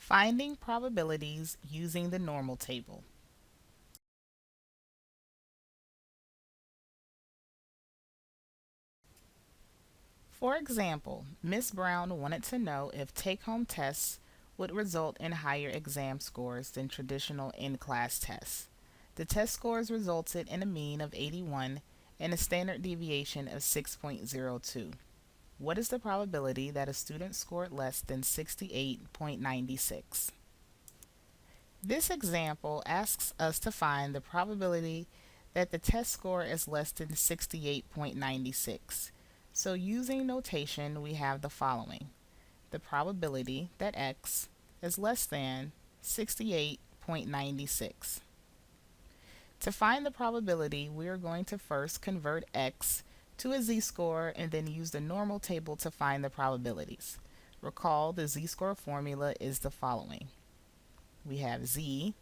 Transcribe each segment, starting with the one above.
Finding probabilities using the normal table. For example, Miss Brown wanted to know if take-home tests would result in higher exam scores than traditional in-class tests. The test scores resulted in a mean of 81 and a standard deviation of 6.02. What is the probability that a student scored less than 68.96? This example asks us to find the probability that the test score is less than 68.96. So using notation, we have the following. The probability that x is less than 68.96. To find the probability, we are going to first convert x to a z-score and then use the normal table to find the probabilities. Recall the z-score formula is the following. We have z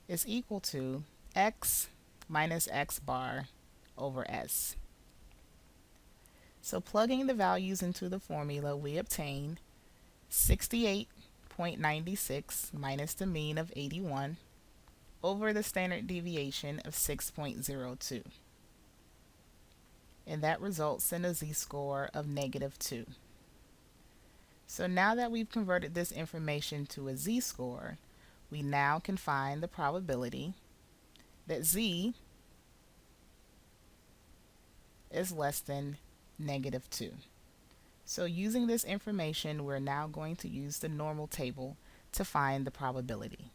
is equal to x minus x bar over s. So plugging the values into the formula, we obtain 68.96 minus the mean of 81 over the standard deviation of 6.02. And that results in a z-score of -2. So now that we've converted this information to a z-score, we now can find the probability that z is less than -2. So using this information, we're now going to use the normal table to find the probability.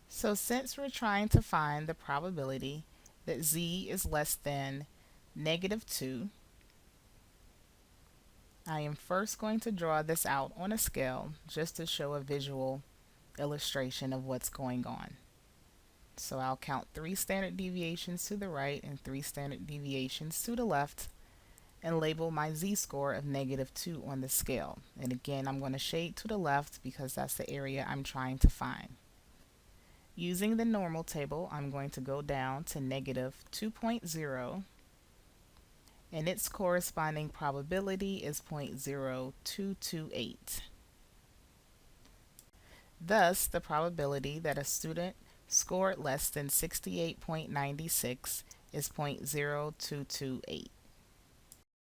So since we're trying to find the probability that z is less than -2, I am first going to draw this out on a scale just to show a visual illustration of what's going on. So I'll count 3 standard deviations to the right and 3 standard deviations to the left and label my z-score of -2 on the scale. And again, I'm going to shade to the left because that's the area I'm trying to find. Using the normal table, I'm going to go down to -2.0, and its corresponding probability is 0.0228. Thus, the probability that a student scored less than 68.96 is 0.0228.